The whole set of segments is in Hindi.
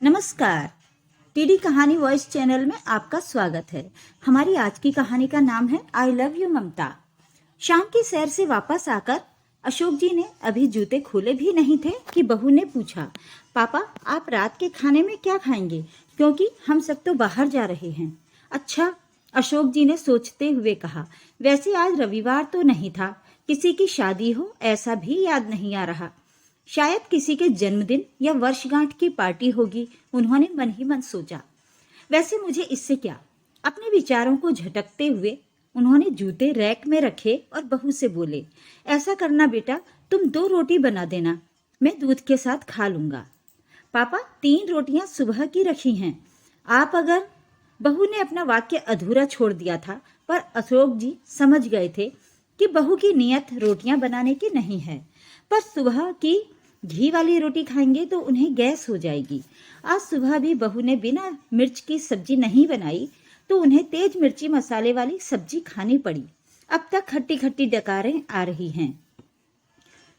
नमस्कार। टीडी कहानी वॉइस चैनल में आपका स्वागत है। हमारी आज की कहानी का नाम है आई लव यू ममता। शाम की सैर से वापस आकर अशोक जी ने अभी जूते खोले भी नहीं थे कि बहू ने पूछा, पापा आप रात के खाने में क्या खाएंगे, क्योंकि हम सब तो बाहर जा रहे हैं। अच्छा, अशोक जी ने सोचते हुए कहा, वैसे आज रविवार तो नहीं था, किसी की शादी हो ऐसा भी याद नहीं आ रहा। शायद किसी के जन्मदिन या वर्षगांठ की पार्टी होगी, उन्होंने मन ही मन सोचा। वैसे मुझे इससे क्या। अपने विचारों को झटकते हुए उन्होंने जूते रैक में रखे और बहू से बोले, ऐसा करना बेटा, तुम 2 रोटी बना देना, मैं दूध के साथ खा लूंगा। पापा 3 रोटियां सुबह की रखी हैं, आप अगर। बहू ने अपना वाक्य अधूरा छोड़ दिया था, पर अशोक जी समझ गए थे कि बहू की नियत रोटियां बनाने की नहीं है, पर सुबह की घी वाली रोटी खाएंगे तो उन्हें गैस हो जाएगी। आज सुबह भी बहू ने बिना मिर्च की सब्जी नहीं बनाई तो उन्हें तेज मिर्ची मसाले वाली सब्जी खानी पड़ी। अब तक खट्टी खट्टी डकारें आ रही हैं।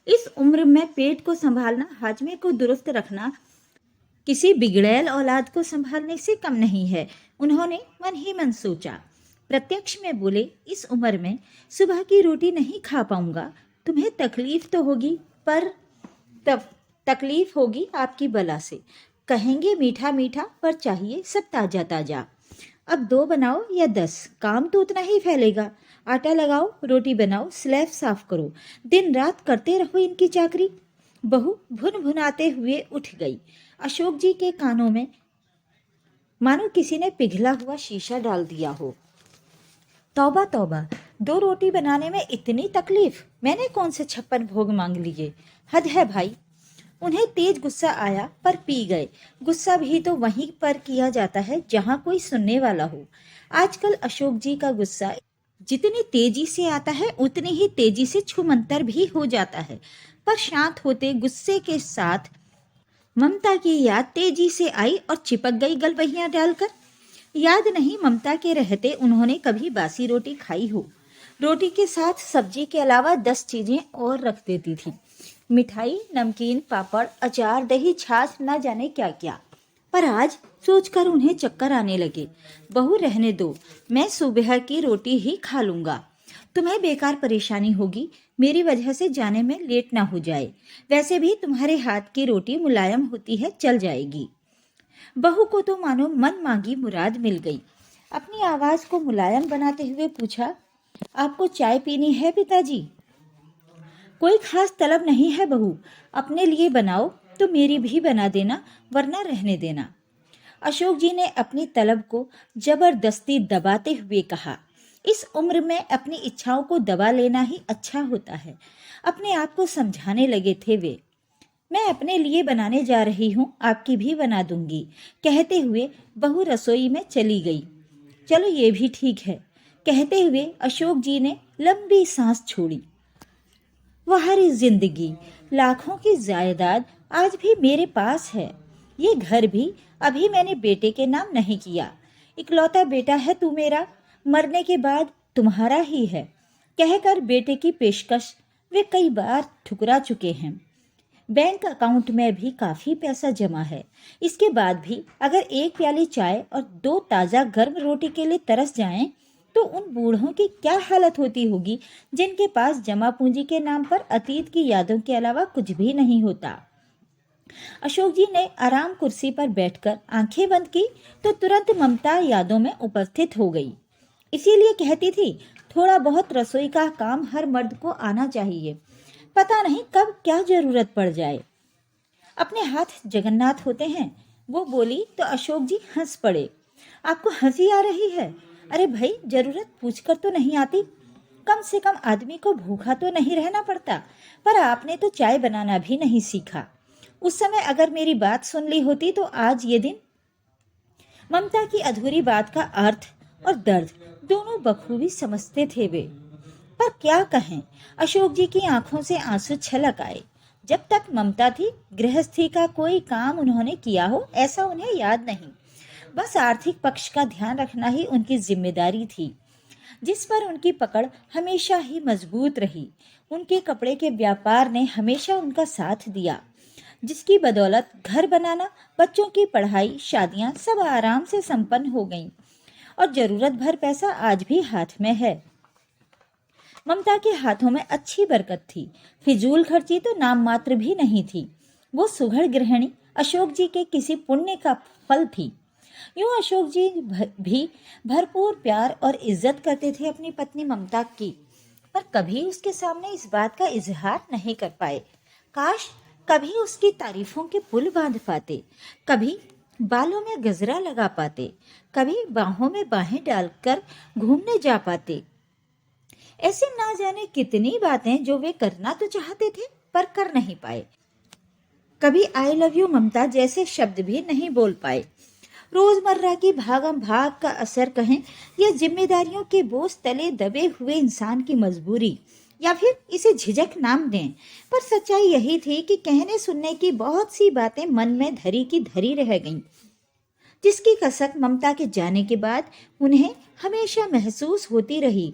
इस उम्र में पेट को संभालना, हाजमे को दुरुस्त रखना किसी बिगड़ैल औलाद को संभालने से कम नहीं है, उन्होंने मन ही मन सोचा। प्रत्यक्ष में बोले, इस उम्र में सुबह की रोटी नहीं खा पाऊंगा, तुम्हें तकलीफ तो होगी, पर तब तकलीफ होगी आपकी बला से। कहेंगे मीठा मीठा, पर चाहिए सब ताजा ताजा। अब 2 बनाओ या 10, काम तो उतना ही फैलेगा। आटा लगाओ, रोटी बनाओ, स्लैब साफ करो, दिन रात करते रहो इनकी चाकरी। बहू भुन भुनाते हुए उठ गई। अशोक जी के कानों में मानो किसी ने पिघला हुआ शीशा डाल दिया हो। तौबा तौबा, 2 रोटी बनाने में इतनी तकलीफ, मैंने कौन से 56 भोग मांग लिए, हद है भाई। उन्हें तेज गुस्सा आया, पर पी गए। गुस्सा भी तो वहीं पर किया जाता है जहां कोई सुनने वाला हो। आजकल अशोक जी का गुस्सा जितनी तेजी से आता है उतनी ही तेजी से छूमंतर भी हो जाता है। पर शांत होते गुस्से के साथ ममता की याद तेजी से आई और चिपक गई गलवहियां डालकर। याद नहीं ममता के रहते उन्होंने कभी बासी रोटी खाई हो। रोटी के साथ सब्जी के अलावा 10 चीजें और रख देती थी, मिठाई, नमकीन, पापड़, अचार, दही, छाछ, न जाने क्या क्या। पर आज सोचकर उन्हें चक्कर आने लगे। बहू रहने दो, मैं सुबह की रोटी ही खा लूंगा। तुम्हें बेकार परेशानी होगी, मेरी वजह से जाने में लेट ना हो जाए। वैसे भी तुम्हारे हाथ की रोटी मुलायम होती है, चल जाएगी। बहू को तो मानो मन मांगी मुराद मिल गई। अपनी आवाज को मुलायम बनाते हुए पूछा, आपको चाय पीनी है पिताजी? कोई खास तलब नहीं है बहू, अपने लिए बनाओ तो मेरी भी बना देना, वरना रहने देना। अशोक जी ने अपनी तलब को जबरदस्ती दबाते हुए कहा, इस उम्र में अपनी इच्छाओं को दबा लेना ही अच्छा होता है। अपने आप को समझाने लगे थे वे। मैं अपने लिए बनाने जा रही हूँ, आपकी भी बना दूंगी, कहते हुए बहू रसोई में चली गई। चलो ये भी ठीक है, कहते हुए अशोक जी ने लंबी सांस छोड़ी। वहारी जिंदगी, लाखों की जायदाद आज भी मेरे पास है। ये घर भी अभी मैंने बेटे के नाम नहीं किया। इकलौता बेटा है तू मेरा, मरने के बाद तुम्हारा ही है, कहकर बेटे की पेशकश वे कई बार ठुकरा चुके हैं। बैंक अकाउंट में भी काफी पैसा जमा है। इसके बाद भी अगर 1 प्याली चाय और 2 ताजा गर्म रोटी के लिए तरस जाएं, तो उन बूढ़ों की क्या हालत होती होगी जिनके पास जमा पूंजी के नाम पर अतीत की यादों के अलावा कुछ भी नहीं होता। अशोक जी ने आराम कुर्सी पर बैठकर आंखें बंद की तो तुरंत ममता यादों में उपस्थित हो गई। इसीलिए कहती थी, थोड़ा बहुत रसोई का काम हर मर्द को आना चाहिए, पता नहीं कब क्या जरूरत पड़ जाए। अपने हाथ जगन्नाथ होते हैं, वो बोली तो अशोक जी हंस पड़े। आपको हंसी आ रही है? अरे भाई, जरूरत पूछकर तो नहीं आती, कम से कम आदमी को भूखा तो नहीं रहना पड़ता। पर आपने तो चाय बनाना भी नहीं सीखा। उस समय अगर मेरी बात सुन ली होती तो आज ये दिन। ममता की अधूरी बात का अर्थ और दर्द दोनों बखूबी समझते थे वे, पर क्या कहें। अशोक जी की आंखों से आंसू छलक आए। जब तक ममता थी, गृहस्थी का कोई काम उन्होंने किया हो ऐसा उन्हें याद नहीं। बस आर्थिक पक्ष का ध्यान रखना ही उनकी जिम्मेदारी थी, जिस पर उनकी पकड़ हमेशा ही मजबूत रही। उनके कपड़े के व्यापार ने हमेशा उनका साथ दिया। जिसकी बदौलत घर बनाना, बच्चों की पढ़ाई, शादियां सब आराम से संपन्न हो गईं और जरूरत भर पैसा आज भी हाथ में है। ममता के हाथों में अच्छी बरकत थी। फिजूल खर्ची तो नाम मात्र भी नहीं थी। वो सुघड़ गृहिणी अशोक जी के किसी पुण्य का फल थी। यूं अशोक जी भी भरपूर प्यार और इज्जत करते थे अपनी पत्नी ममता की, पर कभी उसके सामने इस बात का इजहार नहीं कर पाए। काश कभी उसकी तारीफों के पुल बांध पाते, कभी बालों में गजरा लगा पाते, कभी बाहों में बाहें डालकर घूमने जा पाते। ऐसे ना जाने कितनी बातें जो वे करना तो चाहते थे पर कर नहीं पाए। कभी आई लव यू ममता जैसे शब्द भी नहीं बोल पाए। रोजमर्रा की भागम भाग का असर कहें या जिम्मेदारियों के बोझ तले दबे हुए इंसान की मजबूरी, या फिर इसे झिझक नाम दें, पर सच्चाई यही थी कि कहने सुनने की बहुत सी बातें मन में धरी की धरी रह गईं, जिसकी कसक ममता के जाने के बाद उन्हें हमेशा महसूस होती रही।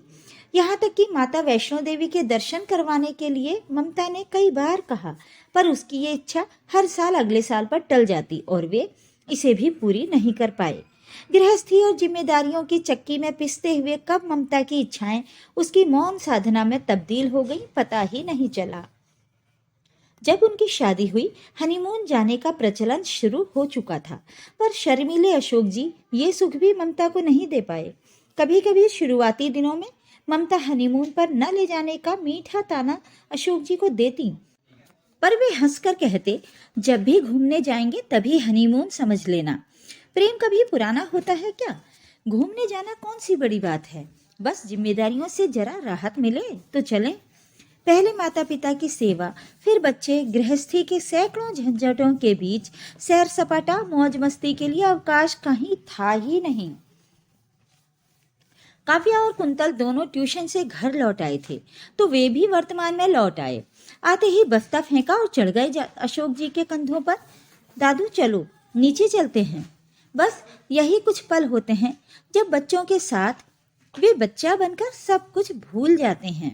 यहाँ तक कि माता वैष्णो देवी के दर्शन करवाने के लिए ममता ने कई बार कहा, पर उसकी ये इच्छा हर साल अगले साल पर टल जाती और वे इसे भी पूरी नहीं कर पाए। गृहस्थी और जिम्मेदारियों की चक्की में पिसते हुए कब ममता की इच्छाएं उसकी मौन साधना में तब्दील हो गई, पता ही नहीं चला। जब उनकी शादी हुई, हनीमून जाने का प्रचलन शुरू हो चुका था, पर शर्मीले अशोक जी ये सुख भी ममता को नहीं दे पाए। कभी कभी शुरुआती दिनों में ममता हनीमून पर न ले जाने का मीठा ताना अशोक जी को देती, पर वे हंसकर कहते, जब भी घूमने जाएंगे तभी हनीमून समझ लेना। प्रेम कभी पुराना होता है क्या? घूमने जाना कौन सी बड़ी बात है, बस जिम्मेदारियों से जरा राहत मिले तो चलें। पहले माता पिता की सेवा, फिर बच्चे, गृहस्थी के सैकड़ों झंझटों के बीच सैर सपाटा, मौज मस्ती के लिए अवकाश कहीं था ही नहीं। काव्या और कुंतल दोनों ट्यूशन से घर लौट आए थे, तो वे भी वर्तमान में लौट आए। आते ही बस्ता फेंका और चढ़ गए अशोक जी के कंधों पर। दादू चलो नीचे चलते हैं। बस यही कुछ पल होते हैं जब बच्चों के साथ वे बच्चा बनकर सब कुछ भूल जाते हैं।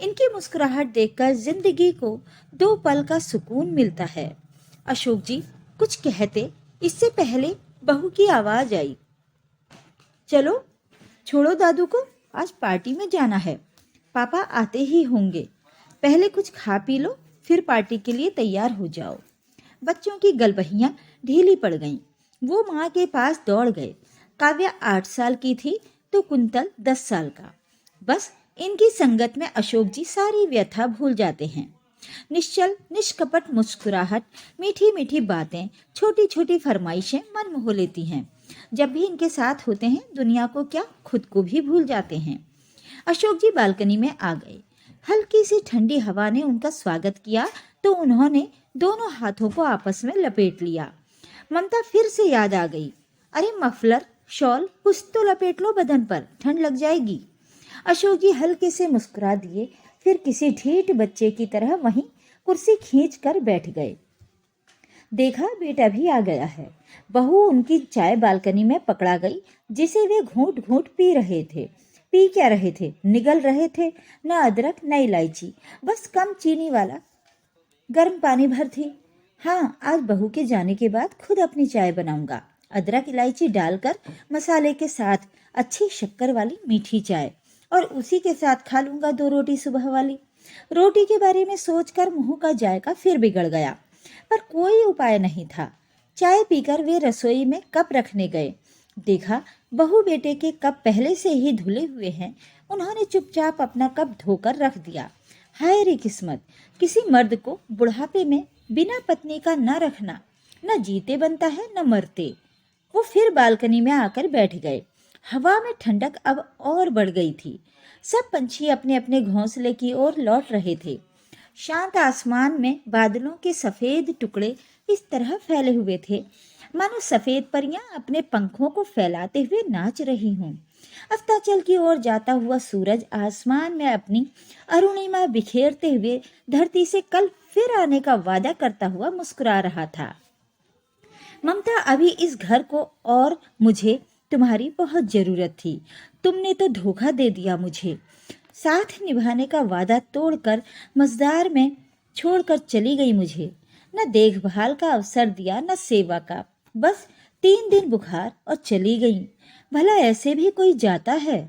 इनकी मुस्कुराहट देखकर जिंदगी को दो पल का सुकून मिलता है। अशोक जी कुछ कहते, इससे पहले बहू की आवाज आई, चलो छोड़ो दादू को, आज पार्टी में जाना है, पापा आते ही होंगे, पहले कुछ खा पी लो फिर पार्टी के लिए तैयार हो जाओ। बच्चों की गलबहियां ढीली पड़ गईं। वो माँ के पास दौड़ गए। काव्या 8 साल की थी तो कुंतल 10 साल का। बस इनकी संगत में अशोक जी सारी व्यथा भूल जाते हैं। निश्चल निष्कपट मुस्कुराहट, मीठी मीठी बातें, छोटी छोटी फरमाइशें मन मोह लेती हैं। जब भी इनके साथ होते हैं दुनिया को क्या खुद को भी भूल जाते हैं। अशोक जी बालकनी में आ गए। हल्की सी ठंडी हवा ने उनका स्वागत किया तो उन्होंने दोनों हाथों को आपस में लपेट लिया। ममता फिर से याद आ गई, अरे मफलर, शॉल कुछ तो लपेट लो बदन पर, ठंड लग जाएगी। अशोक जी हल्के से मुस्कुरा दिए, फिर किसी ढीठ बच्चे की तरह वहीं कुर्सी खींच कर बैठ गए। देखा बेटा भी आ गया है। बहू उनकी चाय बालकनी में पकड़ा गई, जिसे वे घूंट घूंट पी रहे थे। पी क्या रहे थे, निगल रहे थे। न अदरक न इलायची, बस कम चीनी वाला गर्म पानी भर थी। हाँ, आज बहू के जाने के बाद खुद अपनी चाय बनाऊंगा, अदरक इलायची डालकर मसाले के साथ अच्छी शक्कर वाली मीठी चाय, और उसी के साथ खा लूंगा 2 रोटी सुबह वाली। रोटी के बारे में सोचकर मुंह का जायका फिर बिगड़ गया, पर कोई उपाय नहीं था। चाय पीकर वे रसोई में कप रखने गए। देखा बहू बेटे के कप पहले से ही धुले हुए हैं। उन्होंने चुपचाप अपना कप धोकर रख दिया। हाय रे किस्मत, किसी मर्द को बुढ़ापे में बिना पत्नी का न रखना, न जीते बनता है न मरते। वो फिर बालकनी में आकर बैठ गए। हवा में ठंडक अब और बढ़ गई थी। सब पंछी अपने अपने घोंसले की ओर लौट रहे थे। शांत आसमान में बादलों के सफेद टुकड़े इस तरह फैले हुए थे मानो सफेद परियां अपने पंखों को फैलाते हुए नाच रही हों। अस्ताचल की ओर जाता हुआ सूरज आसमान में अपनी अरुणिमा बिखेरते हुए धरती से कल फिर आने का वादा करता हुआ मुस्कुरा रहा था। ममता, अभी इस घर को और मुझे तुम्हारी बहुत जरूरत थी। तुमने तो धोखा दे दिया मुझे। साथ निभाने का वादा तोड़कर मझधार में छोड़कर चली गई मुझे। न देखभाल का अवसर दिया न सेवा का। बस 3 दिन बुखार और चली गई। भला ऐसे भी कोई जाता है?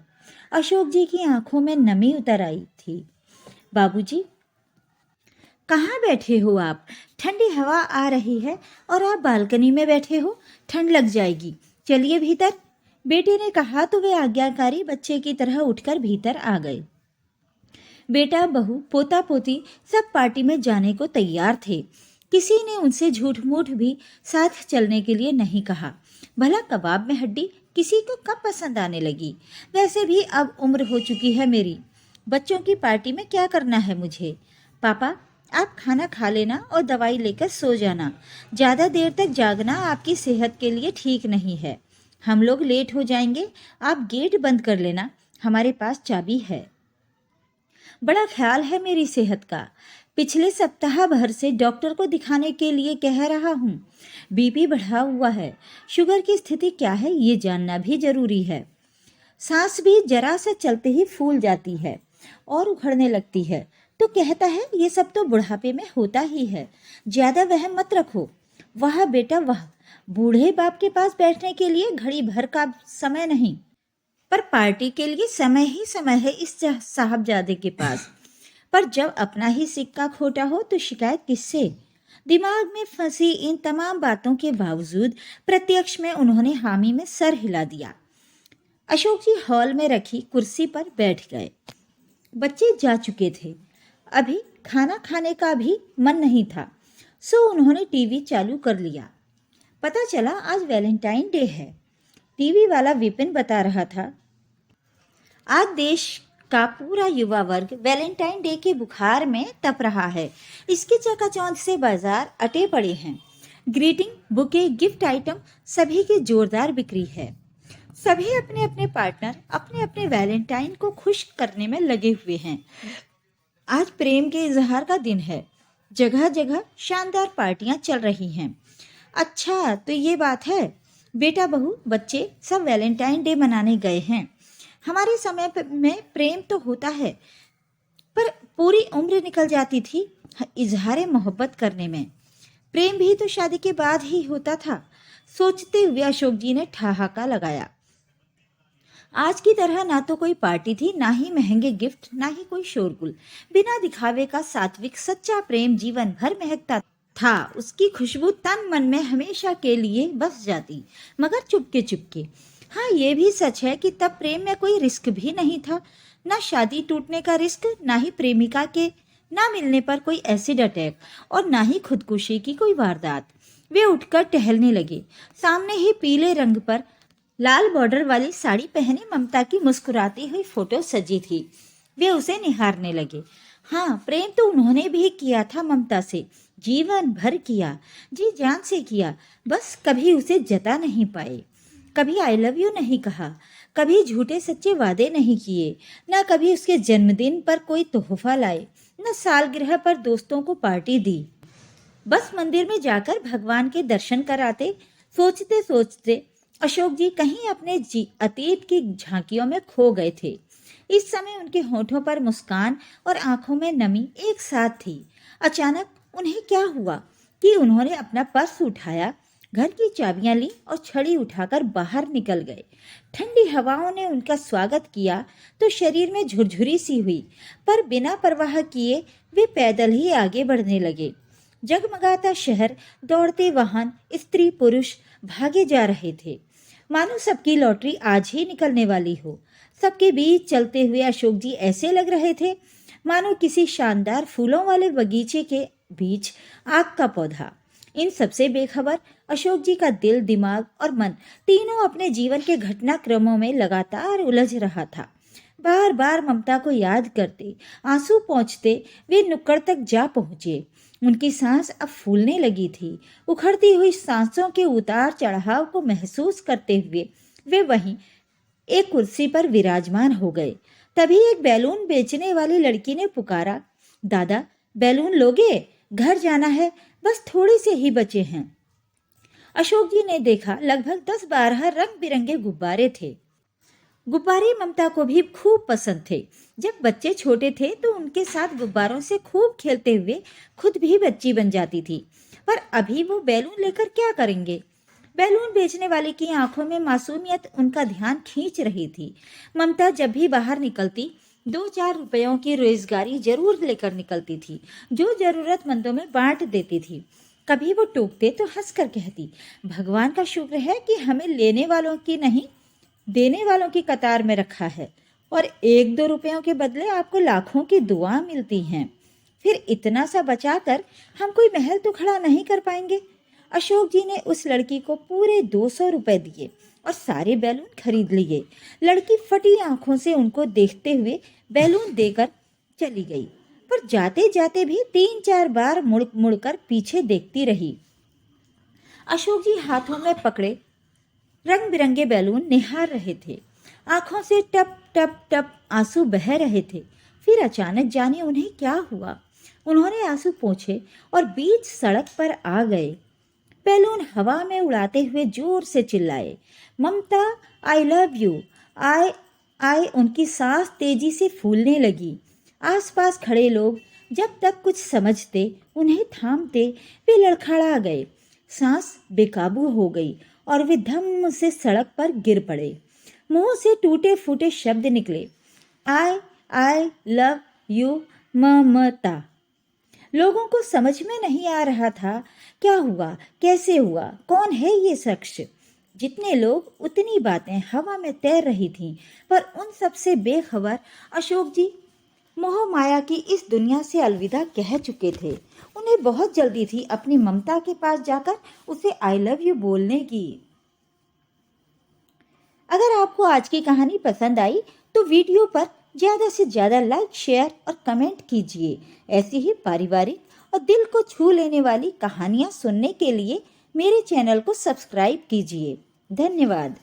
अशोक जी की आंखों में नमी उतर आई थी। बाबूजी, कहाँ बैठे हो आप? ठंडी हवा आ रही है और आप बालकनी में बैठे हो, ठंड लग जाएगी। चलिए भीतर। बेटे ने कहा तो वे आज्ञाकारी बच्चे की तरह उठकर भीतर आ गए। बेटा, बहू, पोता पोती सब पार्टी में जाने को तैयार थे। किसी ने उनसे झूठ मूठ भी साथ चलने के लिए नहीं कहा। भला कबाब में हड्डी किसी को कब पसंद आने लगी? वैसे भी अब उम्र हो चुकी है मेरी। बच्चों की पार्टी में क्या करना है मुझे? पापा, आप खाना खा लेना और दवाई लेकर सो जाना। ज़्यादा देर तक जागना आपकी सेहत के लिए ठीक नहीं है। हम लोग लेट हो जाएंगे। आप गेट बंद कर लेना, हमारे पास चाबी है। बड़ा ख्याल है मेरी सेहत का। पिछले सप्ताह भर से डॉक्टर को दिखाने के लिए कह रहा हूँ। बीपी बढ़ा हुआ है। शुगर की स्थिति क्या है ये जानना भी जरूरी है। सांस भी जरा सा चलते ही फूल जाती है और उखड़ने लगती है। तो कहता है ये सब तो बुढ़ापे में होता ही है, ज्यादा वहम मत रखो। वाह बेटा वाह, बूढ़े बाप के पास बैठने के लिए घड़ी भर का समय नहीं, पर पार्टी के लिए समय ही समय है इस साहबजादे के पास। पर जब अपना ही सिक्का खोटा हो तो शिकायत किससे? दिमाग में फंसी इन तमाम बातों के बावजूद प्रत्यक्ष में उन्होंने हामी में सर हिला दिया। अशोक जी हॉल में रखी कुर्सी पर बैठ गए। बच्चे जा चुके थे। अभी खाना खाने का भी मन नहीं था, सो उन्होंने टीवी चालू कर लिया। पता चला आज वैलेंटाइन डे है। टीवी वाला विपिन बता रहा था, आज देश का पूरा युवा वर्ग वैलेंटाइन डे के बुखार में तप रहा है। इसके चकाचौंध से बाजार अटे पड़े हैं। ग्रीटिंग, बुके, गिफ्ट आइटम सभी की जोरदार बिक्री है। सभी अपने अपने पार्टनर, अपने अपने वैलेंटाइन को खुश करने में लगे हुए हैं। आज प्रेम के इजहार का दिन है। जगह जगह शानदार पार्टियां चल रही हैं। अच्छा, तो ये बात है। बेटा, बहू, बच्चे सब वैलेंटाइन डे मनाने गए हैं। हमारे समय में प्रेम तो होता है, पर पूरी उम्र निकल जाती थी इजहार मोहब्बत करने में। प्रेम भी तो शादी के बाद ही होता था। सोचते हुए अशोक जी ने ठहाका लगाया। आज की तरह ना तो कोई पार्टी थी, ना ही महंगे गिफ्ट, ना ही कोई शोरगुल। बिना दिखावे का सात्विक सच्चा प्रेम जीवन भर महकता था। उसकी खुशबू तन मन में हमेशा के लिए बस जाती, मगर चुपके चुपके। हाँ, ये भी सच है कि तब प्रेम में कोई रिस्क भी नहीं था। ना शादी टूटने का रिस्क, ना ही प्रेमिका के ना मिलने पर कोई एसिड अटैक, और ना ही खुदकुशी की कोई वारदात। वे उठकर टहलने लगे। सामने ही पीले रंग पर लाल बॉर्डर वाली साड़ी पहने ममता की मुस्कुराती हुई फोटो सजी थी। वे उसे निहारने लगे। हाँ, प्रेम तो उन्होंने भी किया था ममता से, जीवन भर किया, जी जान से किया। बस कभी उसे जता नहीं पाए। कभी आई लव यू नहीं कहा, कभी झूठे सच्चे वादे नहीं किए, न कभी उसके जन्मदिन पर कोई तोहफा लाए, न सालगिरह पर दोस्तों को पार्टी दी। बस मंदिर में जाकर भगवान के दर्शन कराते। सोचते सोचते अशोक जी कहीं अपने अतीत की झांकियों में खो गए थे। इस समय उनके होठों पर मुस्कान और आंखों में नमी एक साथ थी। अचानक उन्हें क्या हुआ कि उन्होंने अपना पर्स उठाया, घर की चाबियां ली और छड़ी उठाकर बाहर निकल गए। ठंडी हवाओं ने उनका स्वागत किया तो शरीर में झुरझुरी सी हुई, पर बिना परवाह किए वे पैदल ही आगे बढ़ने लगे। जगमगाता शहर, दौड़ते वाहन, स्त्री पुरुष भागे जा रहे थे, मानो सबकी लॉटरी आज ही निकलने वाली हो। सबके बीच चलते हुए अशोक जी ऐसे लग रहे थे मानो किसी शानदार फूलों वाले बगीचे के बीच आग का पौधा। इन सबसे बेखबर अशोक जी का दिल, दिमाग और मन तीनों अपने जीवन के घटनाक्रमों में लगातार उलझ रहा था। बार बार ममता को याद करते, आंसू पहुँचते वे नुक्कड़ तक जा पहुँचे। उनकी सांस अब फूलने लगी थी। उखड़ती हुई सांसों के उतार चढ़ाव को महसूस करते हुए वे वहीं एक कुर्सी पर विराजमान हो गए। तभी एक बैलून बेचने वाली लड़की ने पुकारा, दादा, बैलून लोगे? घर जाना है, बस थोड़े से ही बचे हैं। अशोक जी ने देखा, लगभग 10-12 रंग बिरंगे गुब्बारे थे। गुब्बारे ममता को भी खूब पसंद थे। जब बच्चे छोटे थे तो उनके साथ गुब्बारों से खूब खेलते हुए खुद भी बच्ची बन जाती थी। पर अभी वो बैलून लेकर क्या करेंगे? बैलून बेचने वाले की आंखों में मासूमियत उनका ध्यान खींच रही थी। ममता जब भी बाहर निकलती 2-4 रुपयों की रोजगारी जरूर लेकर निकलती थी, जो जरूरतमंदों में बांट देती थी। कभी वो टोकते तो हंसकर कहती, भगवान का शुक्र है कि हमें लेने वालों की नहीं, देने वालों की कतार में रखा है, और 1-2 रुपयों के बदले आपको लाखों की दुआ मिलती हैं। फिर इतना सा बचाकर हम कोई महल तो खड़ा नहीं कर पाएंगे। अशोक जी ने उस लड़की को पूरे 200 रुपए दिए और सारे बैलून खरीद लिए। लड़की फटी आंखों से उनको देखते हुए बैलून देकर चली गई, पर जाते जाते भी 3-4 बार मुड़ मुड़कर पीछे देखती रही। अशोक जी हाथों में पकड़े रंग बिरंगे बैलून निहार रहे थे। आंखों से टप टप टप आंसू बह रहे थे। फिर अचानक जाने उन्हें क्या हुआ, उन्होंने आंसू पोंछे और बीच सड़क पर आ गए। बैलून हवा में उड़ाते हुए जोर से चिल्लाए, ममता आई लव यू। आई आई उनकी सांस तेजी से फूलने लगी। आसपास खड़े लोग जब तक कुछ समझते उन्हें थामते, वे लड़खड़ा गए। सांस बेकाबू हो गई और वे धम्म से सड़क पर गिर पड़े। मुंह से टूटे फूटे शब्द निकले, आई लव यू ममता। लोगों को समझ में नहीं आ रहा था क्या हुआ, कैसे हुआ, कौन है ये शख्स। जितने लोग उतनी बातें हवा में तैर रही थीं, पर उन सब से बेखबर अशोक जी मोह माया की इस दुनिया से अलविदा कह चुके थे। उन्हें बहुत जल्दी थी अपनी ममता के पास जाकर उसे आई लव यू बोलने की। अगर आपको आज की कहानी पसंद आई तो वीडियो पर ज़्यादा से ज़्यादा लाइक, शेयर और कमेंट कीजिए। ऐसी ही पारिवारिक और दिल को छू लेने वाली कहानियाँ सुनने के लिए मेरे चैनल को सब्सक्राइब कीजिए। धन्यवाद।